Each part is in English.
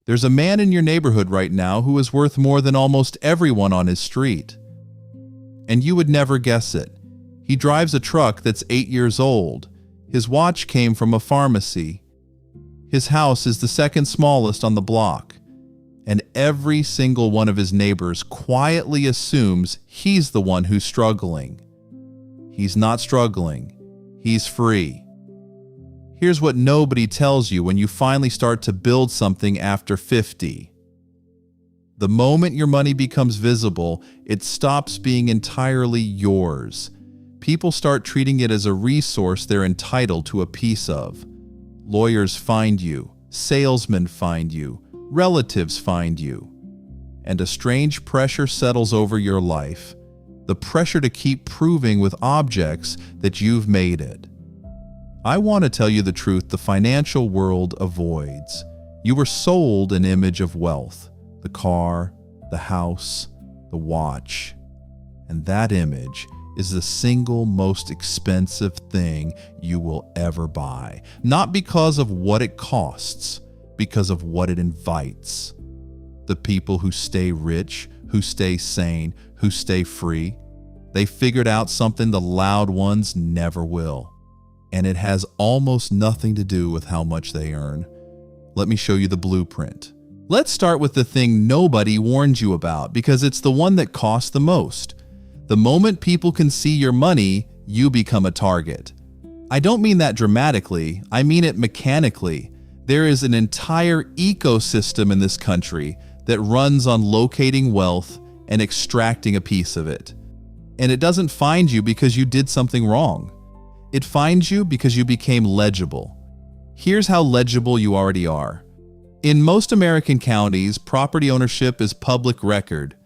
There's a man in your neighborhood right now who is worth more than almost everyone on his street. And you would never guess it. He drives a truck that's 8 years old. His watch came from a pharmacy. His house is the second smallest on the block. And every single one of his neighbors quietly assumes he's the one who's struggling. He's not struggling. He's free. Here's what nobody tells you when you finally start to build something after 50. The moment your money becomes visible, it stops being entirely yours. People start treating it as a resource they're entitled to a piece of. Lawyers find you, salesmen find you, relatives find you. And a strange pressure settles over your life. The pressure to keep proving with objects that you've made it. I want to tell you the truth the financial world avoids. You were sold an image of wealth, the car, the house, the watch. And that image is the single most expensive thing you will ever buy. Not because of what it costs, because of what it invites. The people who stay rich, who stay sane, who stay free, they figured out something the loud ones never will. And it has almost nothing to do with how much they earn. Let me show you the blueprint. Let's start with the thing nobody warned you about, because it's the one that costs the most. The moment people can see your money, you become a target. I don't mean that dramatically, I mean it mechanically. There is an entire ecosystem in this country that runs on locating wealth and extracting a piece of it. And it doesn't find you because you did something wrong. It finds you because you became legible. Here's how legible you already are. In most American counties, property ownership is public record.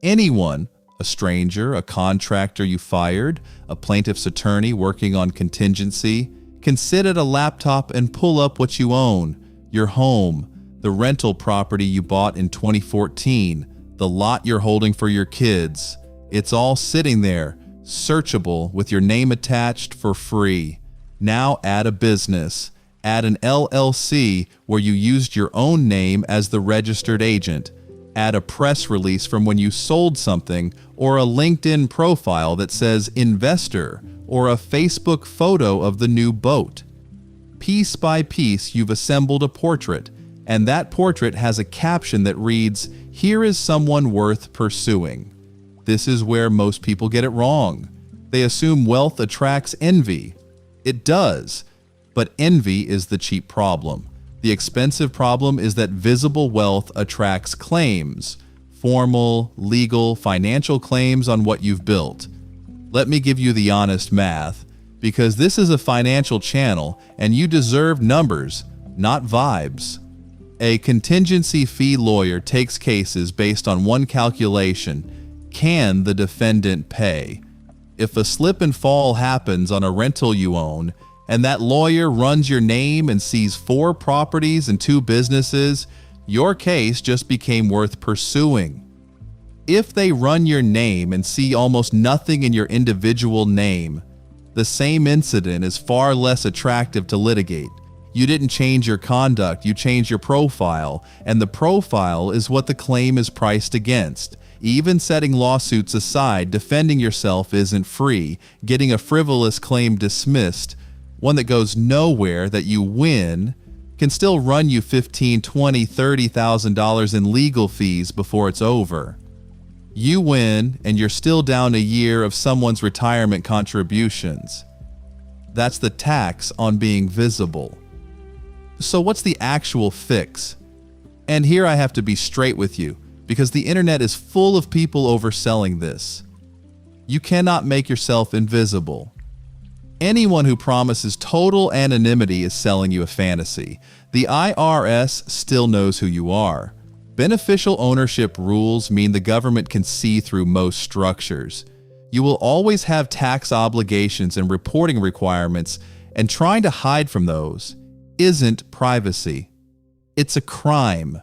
Anyone, a stranger, a contractor you fired, a plaintiff's attorney working on contingency, can sit at a laptop and pull up what you own, your home, the rental property you bought in 2014, the lot you're holding for your kids. It's all sitting there, searchable with your name attached for free. Now add a business. Add an LLC where you used your own name as the registered agent. Add a press release from when you sold something, or a LinkedIn profile that says investor, or a Facebook photo of the new boat. Piece by piece, you've assembled a portrait, and that portrait has a caption that reads, "Here is someone worth pursuing." This is where most people get it wrong. They assume wealth attracts envy. It does, but envy is the cheap problem. The expensive problem is that visible wealth attracts claims, formal, legal, financial claims on what you've built. Let me give you the honest math, because this is a financial channel and you deserve numbers, not vibes. A contingency fee lawyer takes cases based on one calculation: can the defendant pay? If a slip and fall happens on a rental you own, and that lawyer runs your name and sees 4 properties and 2 businesses, your case just became worth pursuing. If they run your name and see almost nothing in your individual name, the same incident is far less attractive to litigate. You didn't change your conduct, you changed your profile, and the profile is what the claim is priced against. Even setting lawsuits aside, defending yourself isn't free. Getting a frivolous claim dismissed, one that goes nowhere that you win, can still run you $15,000, $20,000, $30,000 in legal fees before it's over. You win, and you're still down a year of someone's retirement contributions. That's the tax on being visible. So what's the actual fix? And here I have to be straight with you, because the internet is full of people overselling this. You cannot make yourself invisible. Anyone who promises total anonymity is selling you a fantasy. The IRS still knows who you are. Beneficial ownership rules mean the government can see through most structures. You will always have tax obligations and reporting requirements, and trying to hide from those isn't privacy. It's a crime.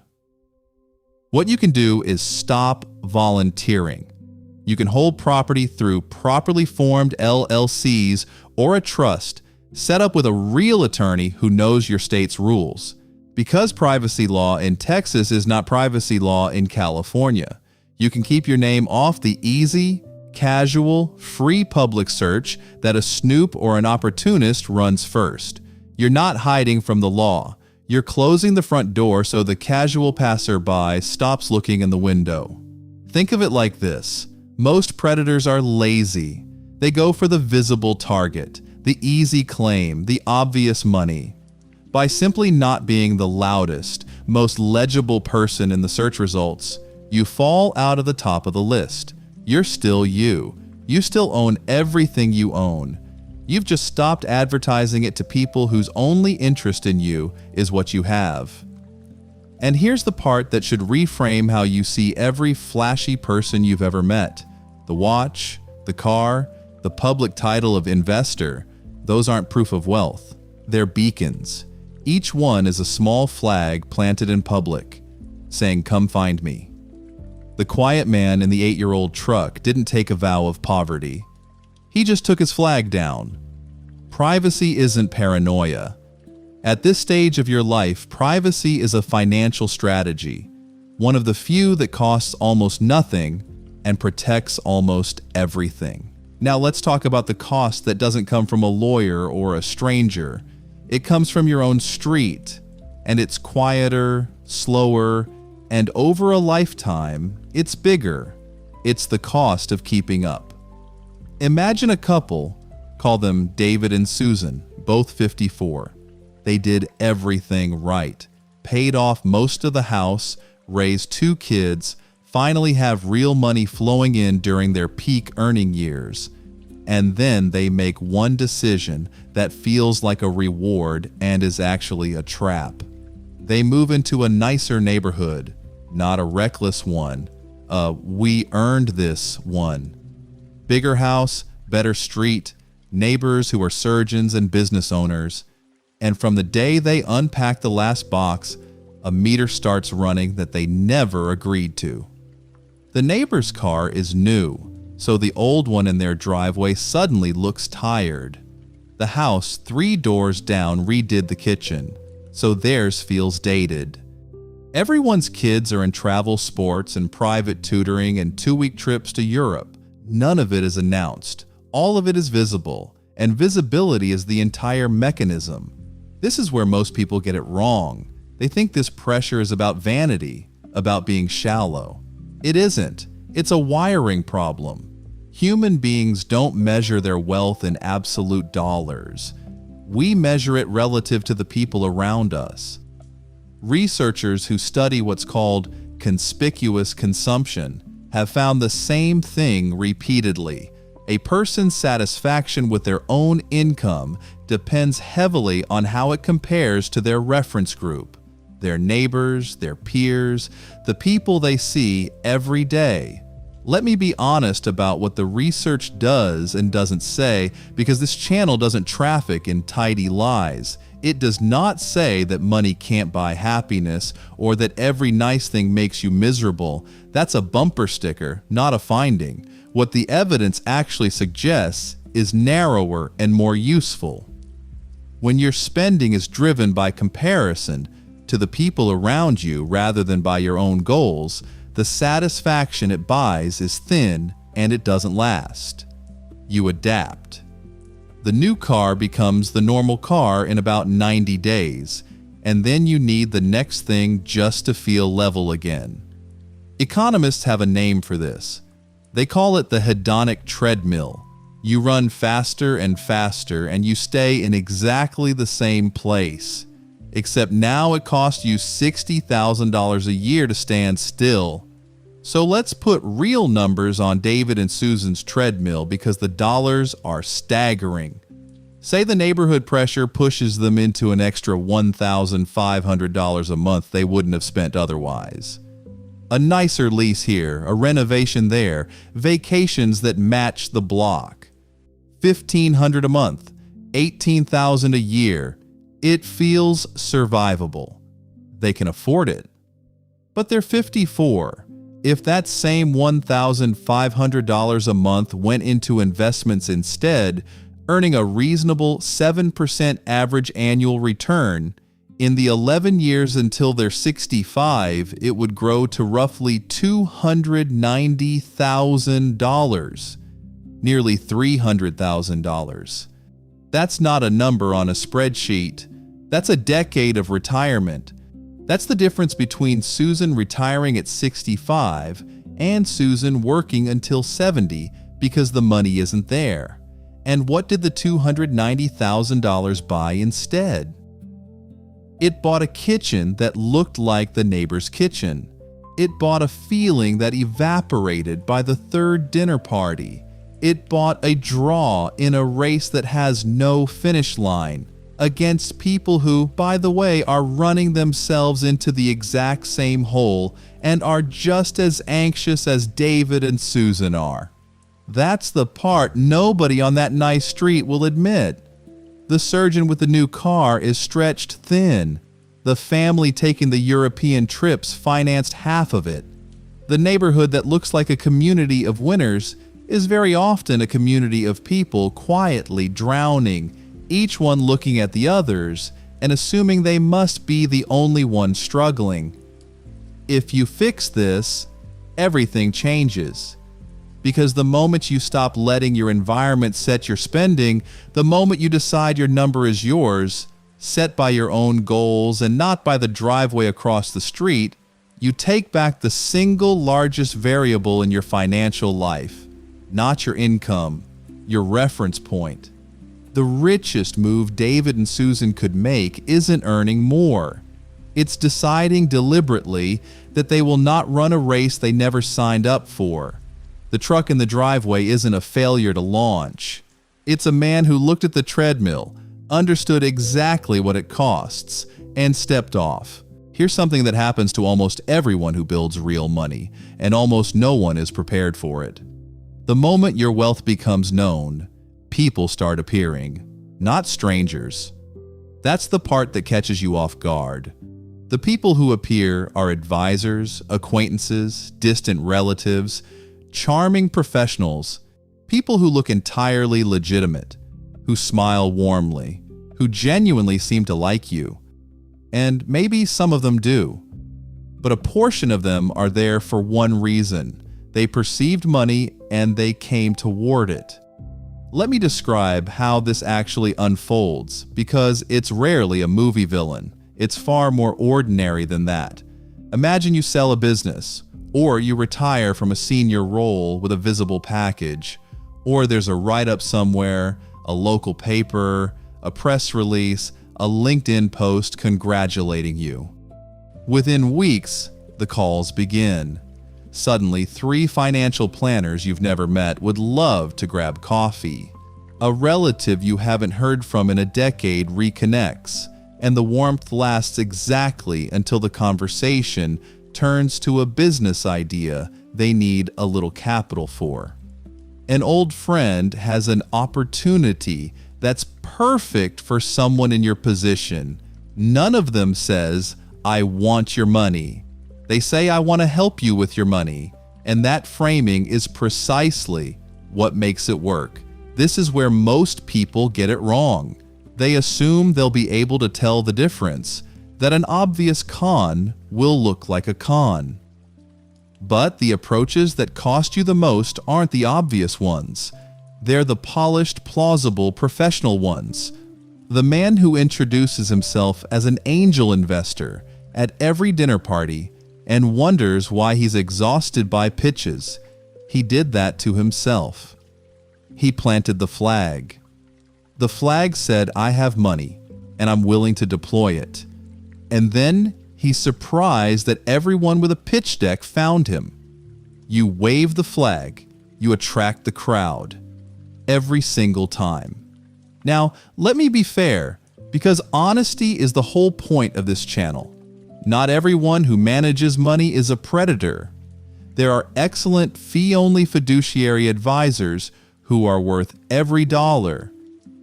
What you can do is stop volunteering. You can hold property through properly formed LLCs or a trust set up with a real attorney who knows your state's rules. Because privacy law in Texas is not privacy law in California, you can keep your name off the easy, casual, free public search that a snoop or an opportunist runs first. You're not hiding from the law. You're closing the front door so the casual passerby stops looking in the window. Think of it like this. Most predators are lazy. They go for the visible target, the easy claim, the obvious money. By simply not being the loudest, most legible person in the search results, you fall out of the top of the list. You're still you. You still own everything you own. You've just stopped advertising it to people whose only interest in you is what you have. And here's the part that should reframe how you see every flashy person you've ever met. The watch, the car, the public title of investor, those aren't proof of wealth. They're beacons. Each one is a small flag planted in public, saying, "Come find me." The quiet man in the 8-year-old truck didn't take a vow of poverty. He just took his flag down. Privacy isn't paranoia. At this stage of your life, privacy is a financial strategy, one of the few that costs almost nothing and protects almost everything. Now let's talk about the cost that doesn't come from a lawyer or a stranger. It comes from your own street, and it's quieter, slower, and over a lifetime, it's bigger. It's the cost of keeping up. Imagine a couple, call them David and Susan, both 54. They did everything right, paid off most of the house, raised 2 kids, finally have real money flowing in during their peak earning years. And then they make one decision that feels like a reward and is actually a trap. They move into a nicer neighborhood, not a reckless one, we earned this one. Bigger house, better street, neighbors who are surgeons and business owners. And from the day they unpack the last box, a meter starts running that they never agreed to. The neighbor's car is new, so the old one in their driveway suddenly looks tired. The house 3 doors down redid the kitchen, so theirs feels dated. Everyone's kids are in travel sports and private tutoring and 2-week trips to Europe. None of it is announced. All of it is visible, and visibility is the entire mechanism. This is where most people get it wrong. They think this pressure is about vanity, about being shallow. It isn't. It's a wiring problem. Human beings don't measure their wealth in absolute dollars. We measure it relative to the people around us. Researchers who study what's called conspicuous consumption have found the same thing repeatedly. A person's satisfaction with their own income depends heavily on how it compares to their reference group, their neighbors, their peers, the people they see every day. Let me be honest about what the research does and doesn't say, because this channel doesn't traffic in tidy lies. It does not say that money can't buy happiness or that every nice thing makes you miserable. That's a bumper sticker, not a finding. What the evidence actually suggests is narrower and more useful. When your spending is driven by comparison to the people around you rather than by your own goals, the satisfaction it buys is thin and it doesn't last. You adapt. The new car becomes the normal car in about 90 days, and then you need the next thing just to feel level again. Economists have a name for this. They call it the hedonic treadmill. You run faster and faster, and you stay in exactly the same place. Except now it costs you $60,000 a year to stand still. So let's put real numbers on David and Susan's treadmill because the dollars are staggering. Say the neighborhood pressure pushes them into an extra $1,500 a month they wouldn't have spent otherwise. A nicer lease here, a renovation there, vacations that match the block. $1,500 a month, $18,000 a year. It feels survivable. They can afford it. But they're 54. If that same $1,500 a month went into investments instead, earning a reasonable 7% average annual return, In the 11 years until they're 65, it would grow to roughly $290,000, nearly $300,000. That's not a number on a spreadsheet. That's a decade of retirement. That's the difference between Susan retiring at 65 and Susan working until 70 because the money isn't there. And what did the $290,000 buy instead? It bought a kitchen that looked like the neighbor's kitchen. It bought a feeling that evaporated by the third dinner party. It bought a draw in a race that has no finish line against people who, by the way, are running themselves into the exact same hole and are just as anxious as David and Susan are. That's the part nobody on that nice street will admit. The surgeon with the new car is stretched thin. The family taking the European trips financed half of it. The neighborhood that looks like a community of winners is very often a community of people quietly drowning, each one looking at the others and assuming they must be the only one struggling. If you fix this, everything changes. Because the moment you stop letting your environment set your spending, the moment you decide your number is yours, set by your own goals and not by the driveway across the street, you take back the single largest variable in your financial life, not your income, your reference point. The richest move David and Susan could make isn't earning more. It's deciding deliberately that they will not run a race they never signed up for. The truck in the driveway isn't a failure to launch. It's a man who looked at the treadmill, understood exactly what it costs, and stepped off. Here's something that happens to almost everyone who builds real money, and almost no one is prepared for it. The moment your wealth becomes known, people start appearing, not strangers. That's the part that catches you off guard. The people who appear are advisors, acquaintances, distant relatives, charming professionals, people who look entirely legitimate, who smile warmly, who genuinely seem to like you. And maybe some of them do. But a portion of them are there for one reason. They perceived money and they came toward it. Let me describe how this actually unfolds, because it's rarely a movie villain. It's far more ordinary than that. Imagine you sell a business, or you retire from a senior role with a visible package, or there's a write-up somewhere, a local paper, a press release, a LinkedIn post congratulating you. Within weeks, the calls begin. Suddenly, 3 financial planners you've never met would love to grab coffee. A relative you haven't heard from in a decade reconnects, and the warmth lasts exactly until the conversation turns to a business idea they need a little capital for. An old friend has an opportunity that's perfect for someone in your position. None of them says, "I want your money." They say, "I want to help you with your money." And that framing is precisely what makes it work. This is where most people get it wrong. They assume they'll be able to tell the difference, that an obvious con will look like a con. But the approaches that cost you the most aren't the obvious ones. They're the polished, plausible, professional ones. The man who introduces himself as an angel investor at every dinner party and wonders why he's exhausted by pitches. He did that to himself. He planted the flag. The flag said, "I have money, and I'm willing to deploy it." And then he's surprised that everyone with a pitch deck found him. You wave the flag, you attract the crowd. Every single time. Now, let me be fair, because honesty is the whole point of this channel. Not everyone who manages money is a predator. There are excellent fee-only fiduciary advisors who are worth every dollar.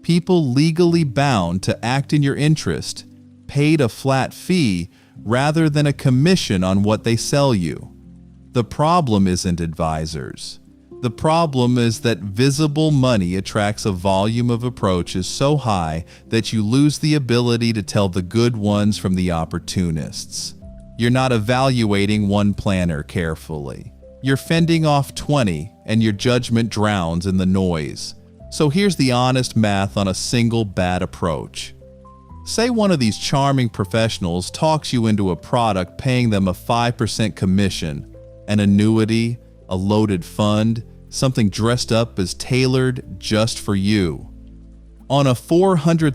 People legally bound to act in your interest, paid a flat fee rather than a commission on what they sell you. The problem isn't advisors. The problem is that visible money attracts a volume of approaches so high that you lose the ability to tell the good ones from the opportunists. You're not evaluating one planner carefully. You're fending off 20, and your judgment drowns in the noise. So here's the honest math on a single bad approach. Say one of these charming professionals talks you into a product paying them a 5% commission, an annuity, a loaded fund, something dressed up as tailored just for you. On a $400,000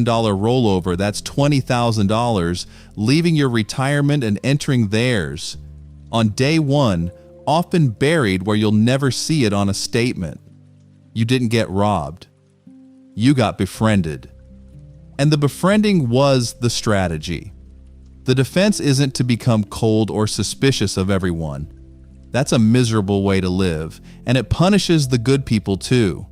rollover, that's $20,000, leaving your retirement and entering theirs. On day one, often buried where you'll never see it on a statement. You didn't get robbed. You got befriended. And the befriending was the strategy. The defense isn't to become cold or suspicious of everyone. That's a miserable way to live, and it punishes the good people too.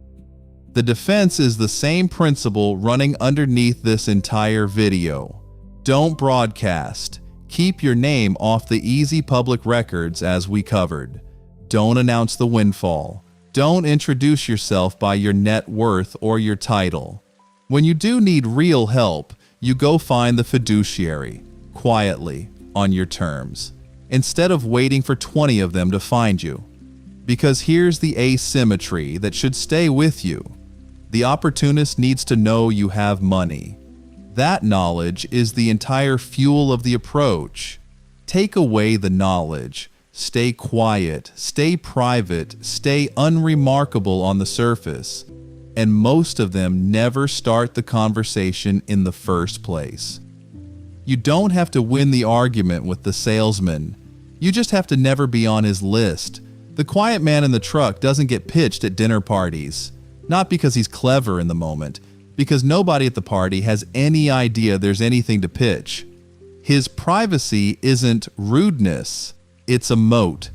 The defense is the same principle running underneath this entire video. Don't broadcast. Keep your name off the easy public records as we covered. Don't announce the windfall. Don't introduce yourself by your net worth or your title. When you do need real help, you go find the fiduciary, quietly, on your terms, instead of waiting for 20 of them to find you. Because here's the asymmetry that should stay with you. The opportunist needs to know you have money. That knowledge is the entire fuel of the approach. Take away the knowledge. Stay quiet, stay private, stay unremarkable on the surface. And most of them never start the conversation in the first place. You don't have to win the argument with the salesman. You just have to never be on his list. The quiet man in the truck doesn't get pitched at dinner parties. Not because he's clever in the moment, because nobody at the party has any idea there's anything to pitch. His privacy isn't rudeness, it's a moat.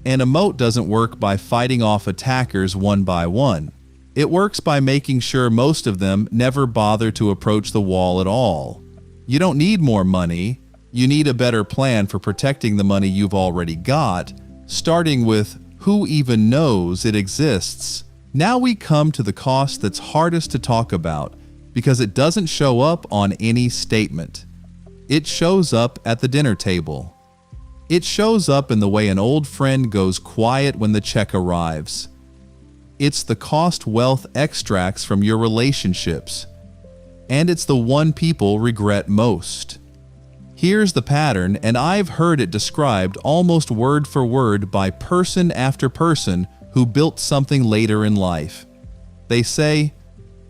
And a moat doesn't work by fighting off attackers one by one. It works by making sure most of them never bother to approach the wall at all. You don't need more money, you need a better plan for protecting the money you've already got, starting with who even knows it exists. Now we come to the cost that's hardest to talk about because it doesn't show up on any statement. It shows up at the dinner table. It shows up in the way an old friend goes quiet when the check arrives. It's the cost wealth extracts from your relationships. And it's the one people regret most. Here's the pattern, and I've heard it described almost word for word by person after person who built something later in life. They say,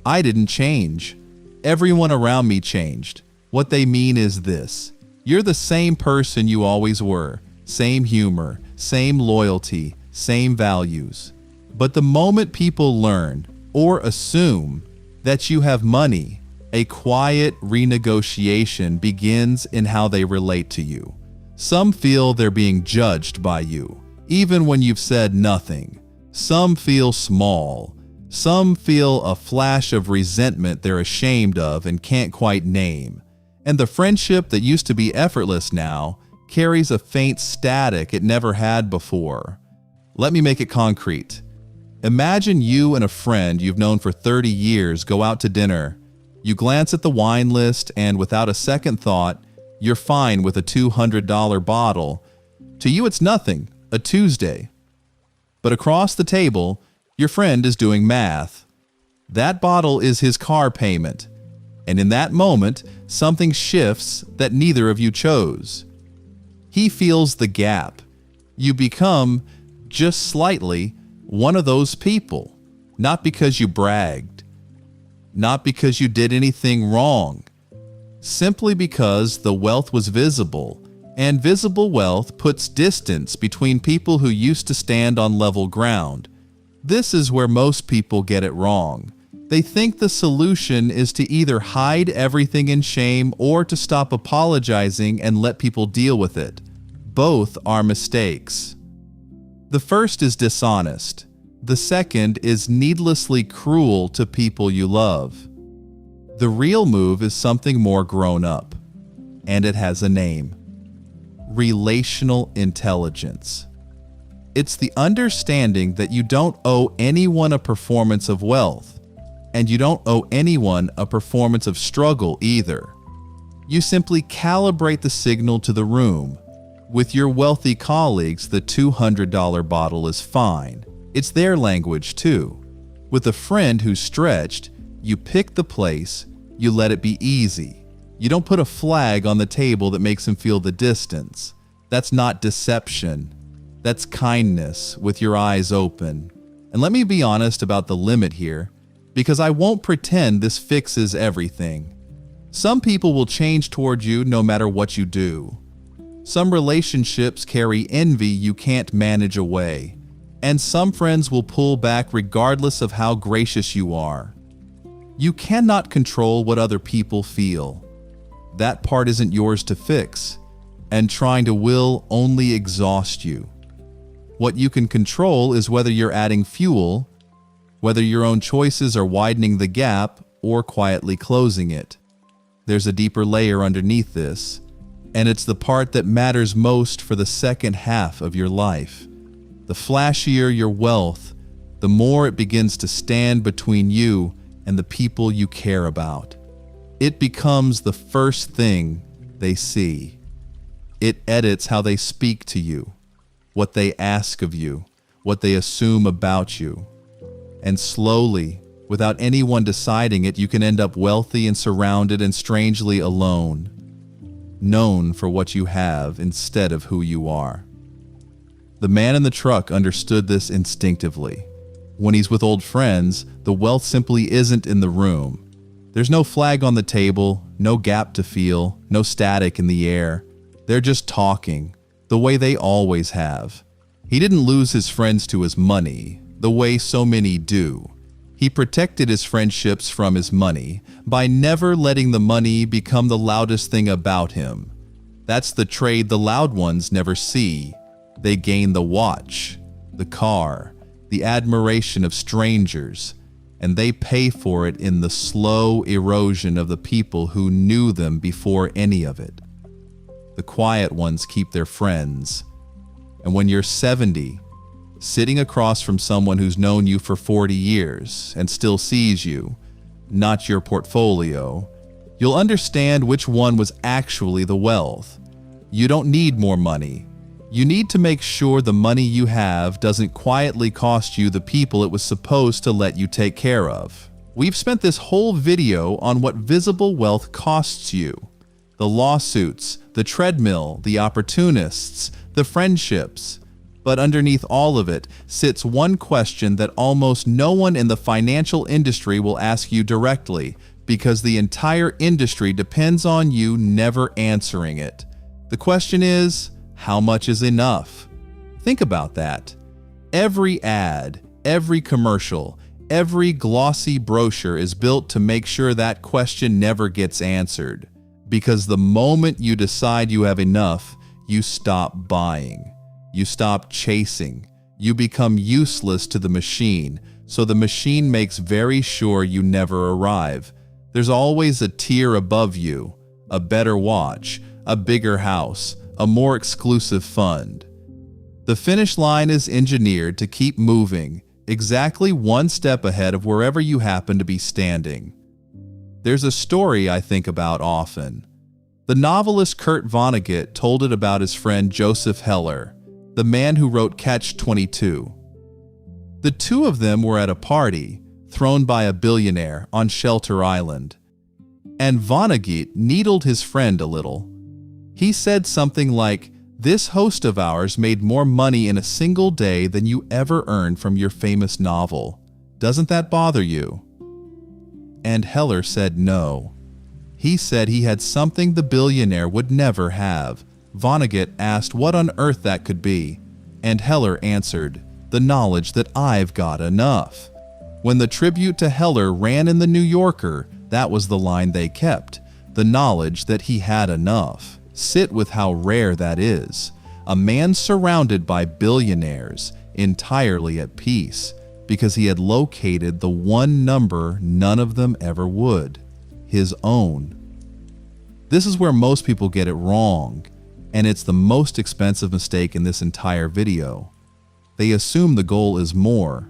I didn't change. Everyone around me changed. What they mean is this: you're the same person you always were, same humor, same loyalty, same values. But the moment people learn or assume that you have money, a quiet renegotiation begins in how they relate to you. Some feel they're being judged by you, even when you've said nothing. Some feel small. Some feel a flash of resentment they're ashamed of and can't quite name. And the friendship that used to be effortless now carries a faint static it never had before. Let me make it concrete. Imagine you and a friend you've known for 30 years go out to dinner. You glance at the wine list and without a second thought, you're fine with a $200 bottle. To you it's nothing, a Tuesday. But across the table, your friend is doing math. That bottle is his car payment. And in that moment, something shifts that neither of you chose. He feels the gap. You become, just slightly, one of those people. Not because you bragged. Not because you did anything wrong. Simply because the wealth was visible. And visible wealth puts distance between people who used to stand on level ground. This is where most people get it wrong. They think the solution is to either hide everything in shame or to stop apologizing and let people deal with it. Both are mistakes. The first is dishonest. The second is needlessly cruel to people you love. The real move is something more grown up, and it has a name. Relational intelligence. It's the understanding that you don't owe anyone a performance of wealth, and you don't owe anyone a performance of struggle either. You simply calibrate the signal to the room. With your wealthy colleagues, the $200 bottle is fine. It's their language too. With a friend who's stretched, you pick the place, you let it be easy. You don't put a flag on the table that makes him feel the distance. That's not deception. That's kindness with your eyes open. And let me be honest about the limit here, because I won't pretend this fixes everything. Some people will change toward you no matter what you do. Some relationships carry envy you can't manage away. And some friends will pull back regardless of how gracious you are. You cannot control what other people feel. That part isn't yours to fix, and trying to will only exhaust you. What you can control is whether you're adding fuel, whether your own choices are widening the gap or quietly closing it. There's a deeper layer underneath this, and it's the part that matters most for the second half of your life. The flashier your wealth, the more it begins to stand between you and the people you care about. It becomes the first thing they see. It edits how they speak to you, what they ask of you, what they assume about you. And slowly, without anyone deciding it, you can end up wealthy and surrounded and strangely alone, known for what you have instead of who you are. The man in the truck understood this instinctively. When he's with old friends, the wealth simply isn't in the room. There's no flag on the table, no gap to feel, no static in the air. They're just talking, the way they always have. He didn't lose his friends to his money, the way so many do. He protected his friendships from his money by never letting the money become the loudest thing about him. That's the trade the loud ones never see. They gain the watch, the car, the admiration of strangers, and they pay for it in the slow erosion of the people who knew them before any of it. The quiet ones keep their friends. And when you're 70, sitting across from someone who's known you for 40 years and still sees you, not your portfolio, you'll understand which one was actually the wealth. You don't need more money. You need to make sure the money you have doesn't quietly cost you the people it was supposed to let you take care of. We've spent this whole video on what visible wealth costs you. The lawsuits, the treadmill, the opportunists, the friendships. But underneath all of it sits one question that almost no one in the financial industry will ask you directly, because the entire industry depends on you never answering it. The question is, how much is enough? Think about that. Every ad, every commercial, every glossy brochure is built to make sure that question never gets answered. Because the moment you decide you have enough, you stop buying. You stop chasing. You become useless to the machine, so the machine makes very sure you never arrive. There's always a tier above you, a better watch, a bigger house, a more exclusive fund. The finish line is engineered to keep moving, exactly one step ahead of wherever you happen to be standing. There's a story I think about often. The novelist Kurt Vonnegut told it about his friend Joseph Heller, the man who wrote Catch-22. The two of them were at a party thrown by a billionaire on Shelter Island, and Vonnegut needled his friend a little. He said something like, "This host of ours made more money in a single day than you ever earned from your famous novel. Doesn't that bother you?" And Heller said no. He said he had something the billionaire would never have. Vonnegut asked what on earth that could be, and Heller answered, "The knowledge that I've got enough." When the tribute to Heller ran in the New Yorker, that was the line they kept, the knowledge that he had enough. Sit with how rare that is. A man surrounded by billionaires, entirely at peace, because he had located the one number none of them ever would, his own. This is where most people get it wrong, and it's the most expensive mistake in this entire video. They assume the goal is more.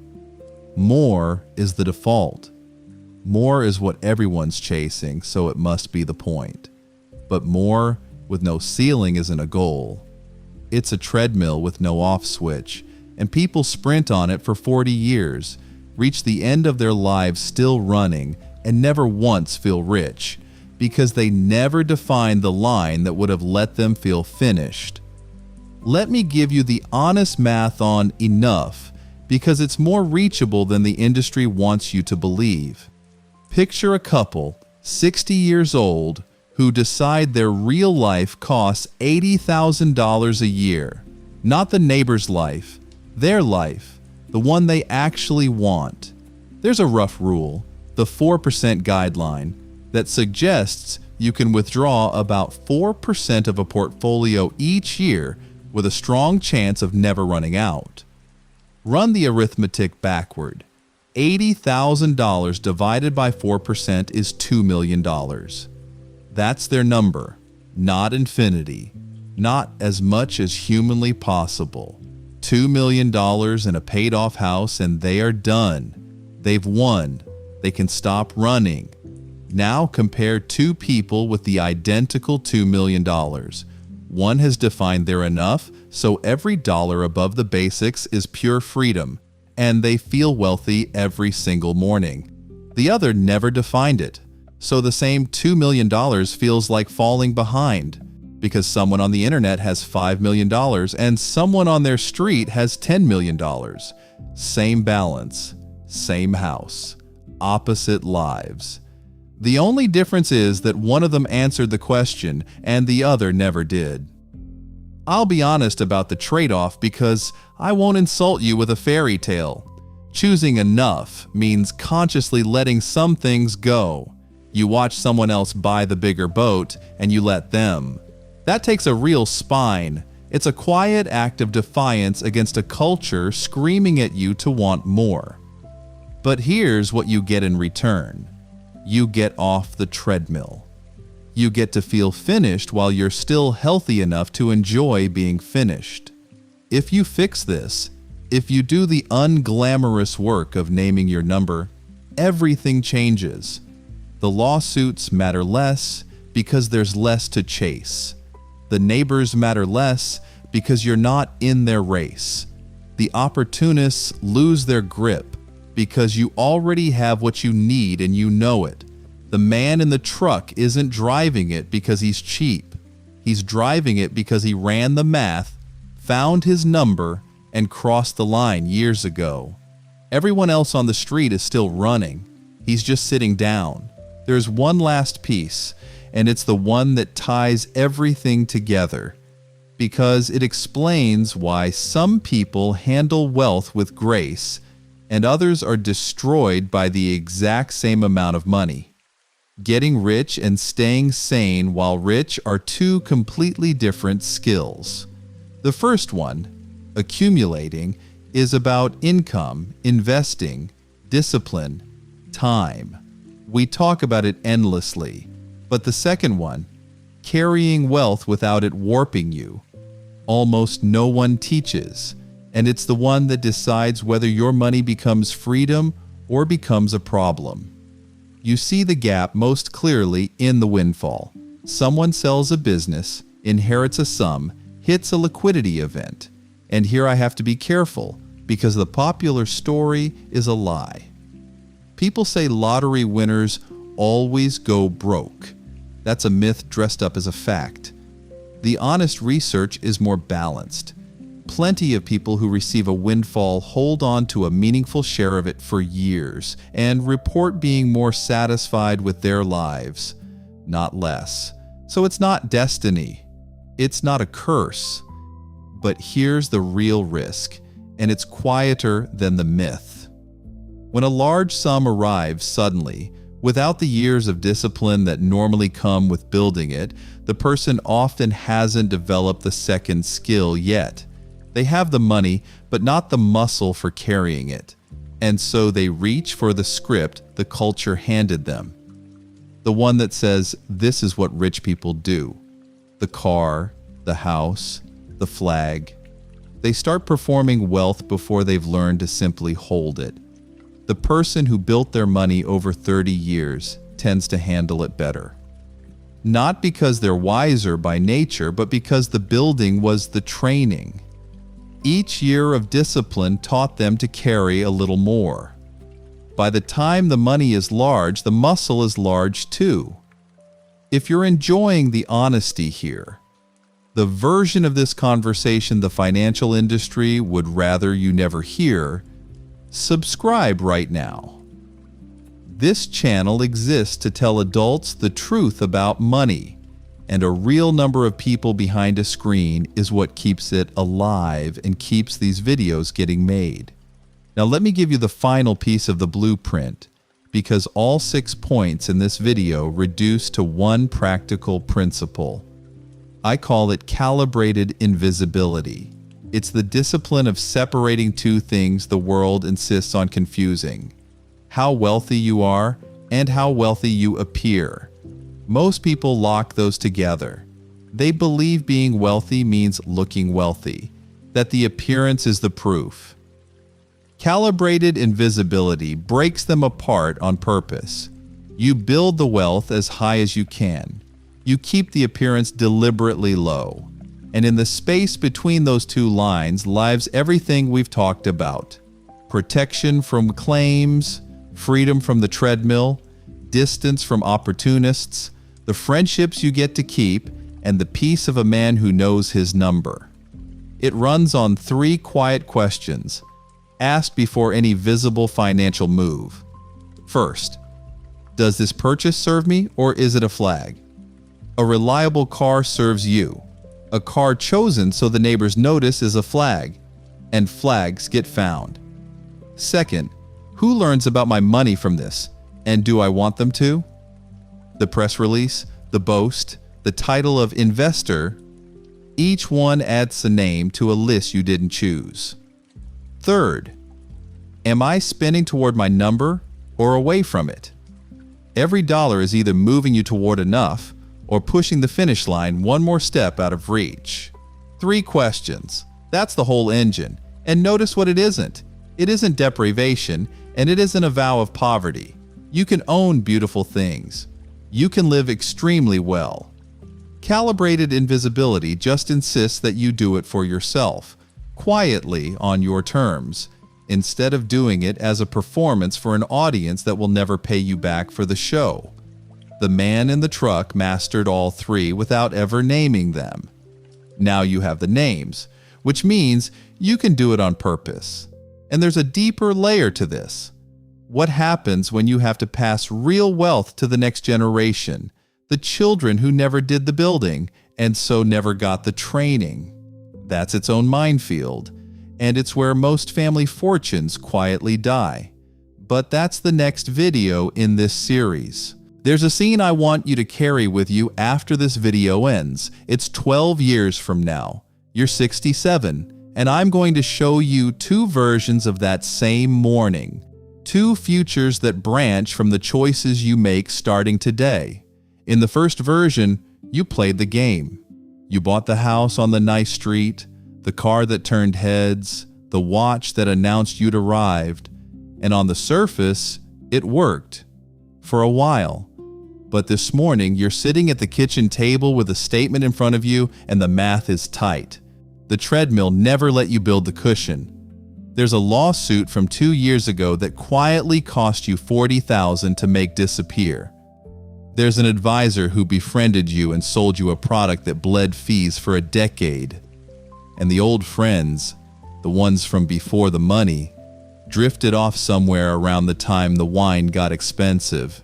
More is the default. More is what everyone's chasing, so it must be the point. But more with no ceiling isn't a goal. It's a treadmill with no off switch, and people sprint on it for 40 years, reach the end of their lives still running, and never once feel rich, because they never defined the line that would have let them feel finished. Let me give you the honest math on enough, because it's more reachable than the industry wants you to believe. Picture a couple, 60 years old, who decide their real life costs $80,000 a year. Not the neighbor's life, their life, the one they actually want. There's a rough rule, the 4% guideline, that suggests you can withdraw about 4% of a portfolio each year with a strong chance of never running out. Run the arithmetic backward. $80,000 divided by 4% is $2 million. That's their number, not infinity, not as much as humanly possible. $2 million in a paid-off house and they are done. They've won. They can stop running. Now compare two people with the identical $2 million. One has defined their enough, so every dollar above the basics is pure freedom, and they feel wealthy every single morning. The other never defined it, so the same $2 million feels like falling behind, because someone on the internet has $5 million and someone on their street has $10 million. Same balance, same house, opposite lives. The only difference is that one of them answered the question and the other never did. I'll be honest about the trade-off because I won't insult you with a fairy tale. Choosing enough means consciously letting some things go. You watch someone else buy the bigger boat and you let them. That takes a real spine. It's a quiet act of defiance against a culture screaming at you to want more. But here's what you get in return. You get off the treadmill. You get to feel finished while you're still healthy enough to enjoy being finished. If you fix this, if you do the unglamorous work of naming your number, everything changes. The lawsuits matter less because there's less to chase. The neighbors matter less because you're not in their race. The opportunists lose their grip because you already have what you need and you know it. The man in the truck isn't driving it because he's cheap. He's driving it because he ran the math, found his number, and crossed the line years ago. Everyone else on the street is still running. He's just sitting down. There's one last piece, and it's the one that ties everything together, because it explains why some people handle wealth with grace and others are destroyed by the exact same amount of money. Getting rich and staying sane while rich are two completely different skills. The first one, accumulating, is about income, investing, discipline, time. We talk about it endlessly. But the second one, carrying wealth without it warping you, almost no one teaches, and it's the one that decides whether your money becomes freedom or becomes a problem. You see the gap most clearly in the windfall. Someone sells a business, inherits a sum, hits a liquidity event. And here I have to be careful, because the popular story is a lie. People say lottery winners always go broke. That's a myth dressed up as a fact. The honest research is more balanced. Plenty of people who receive a windfall hold on to a meaningful share of it for years and report being more satisfied with their lives, not less. So it's not destiny. It's not a curse. But here's the real risk, and it's quieter than the myth. When a large sum arrives suddenly, without the years of discipline that normally come with building it, the person often hasn't developed the second skill yet. They have the money, but not the muscle for carrying it. And so they reach for the script the culture handed them. The one that says, this is what rich people do. The car, the house, the flag. They start performing wealth before they've learned to simply hold it. The person who built their money over 30 years tends to handle it better. Not because they're wiser by nature, but because the building was the training. Each year of discipline taught them to carry a little more. By the time the money is large, the muscle is large too. If you're enjoying the honesty here, the version of this conversation the financial industry would rather you never hear, subscribe right now. This channel exists to tell adults the truth about money, and a real number of people behind a screen is what keeps it alive and keeps these videos getting made. Now let me give you the final piece of the blueprint, because all 6 points in this video reduce to one practical principle. I call it calibrated invisibility. It's the discipline of separating two things the world insists on confusing: how wealthy you are and how wealthy you appear. Most people lock those together. They believe being wealthy means looking wealthy, that the appearance is the proof. Calibrated invisibility breaks them apart on purpose. You build the wealth as high as you can. You keep the appearance deliberately low. And in the space between those two lines lies everything we've talked about: protection from claims, freedom from the treadmill, distance from opportunists, the friendships you get to keep, and the peace of a man who knows his number. It runs on 3 quiet questions, asked before any visible financial move. First, does this purchase serve me, or is it a flag? A reliable car serves you. A car chosen so the neighbors notice is a flag, and flags get found. Second, who learns about my money from this, and do I want them to? The press release, the boast, the title of investor, each one adds a name to a list you didn't choose. Third, am I spending toward my number or away from it? Every dollar is either moving you toward enough or pushing the finish line one more step out of reach. 3 questions. That's the whole engine. And notice what it isn't. It isn't deprivation, and it isn't a vow of poverty. You can own beautiful things. You can live extremely well. Calibrated invisibility just insists that you do it for yourself, quietly on your terms, instead of doing it as a performance for an audience that will never pay you back for the show. The man in the truck mastered all 3 without ever naming them. Now you have the names, which means you can do it on purpose. And there's a deeper layer to this. What happens when you have to pass real wealth to the next generation, the children who never did the building and so never got the training? That's its own minefield, and it's where most family fortunes quietly die. But that's the next video in this series. There's a scene I want you to carry with you after this video ends. It's 12 years from now. You're 67, and I'm going to show you 2 versions of that same morning. 2 futures that branch from the choices you make starting today. In the first version, you played the game. You bought the house on the nice street, the car that turned heads, the watch that announced you'd arrived, and on the surface, it worked. For a while. But this morning, you're sitting at the kitchen table with a statement in front of you, and the math is tight. The treadmill never let you build the cushion. There's a lawsuit from 2 years ago that quietly cost you $40,000 to make disappear. There's an advisor who befriended you and sold you a product that bled fees for a decade. And the old friends, the ones from before the money, drifted off somewhere around the time the wine got expensive.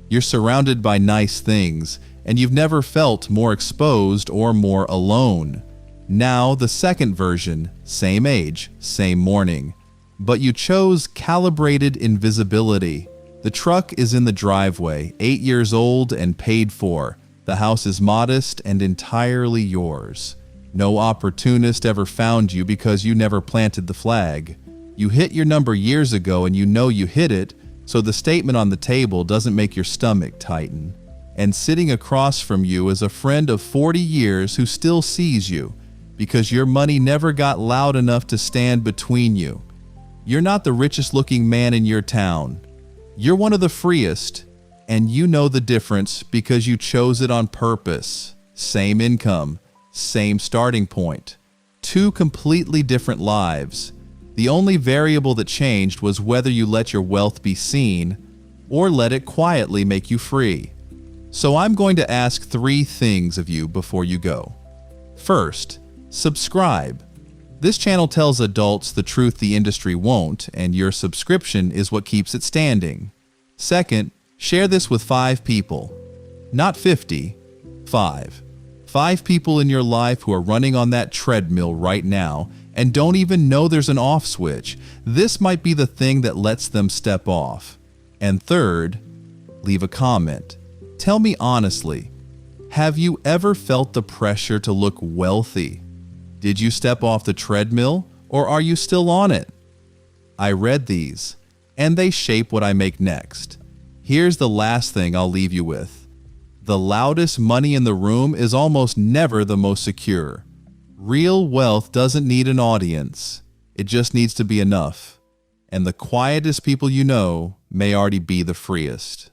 You're surrounded by nice things, and you've never felt more exposed or more alone. Now the second version, same age, same morning. But you chose calibrated invisibility. The truck is in the driveway, 8 years old and paid for. The house is modest and entirely yours. No opportunist ever found you because you never planted the flag. You hit your number years ago and you know you hit it, so the statement on the table doesn't make your stomach tighten. And sitting across from you is a friend of 40 years who still sees you, because your money never got loud enough to stand between you. You're not the richest looking man in your town. You're one of the freest, and you know the difference because you chose it on purpose. Same income, same starting point. Two completely different lives. The only variable that changed was whether you let your wealth be seen or let it quietly make you free. So I'm going to ask 3 things of you before you go. First, subscribe. This channel tells adults the truth the industry won't, and your subscription is what keeps it standing. Second, share this with 5 people. Not 50, 5. 5 people in your life who are running on that treadmill right now and don't even know there's an off switch. This might be the thing that lets them step off. And third, leave a comment. Tell me honestly, have you ever felt the pressure to look wealthy? Did you step off the treadmill, or are you still on it? I read these, and they shape what I make next. Here's the last thing I'll leave you with. The loudest money in the room is almost never the most secure. Real wealth doesn't need an audience. It just needs to be enough. And the quietest people you know may already be the freest.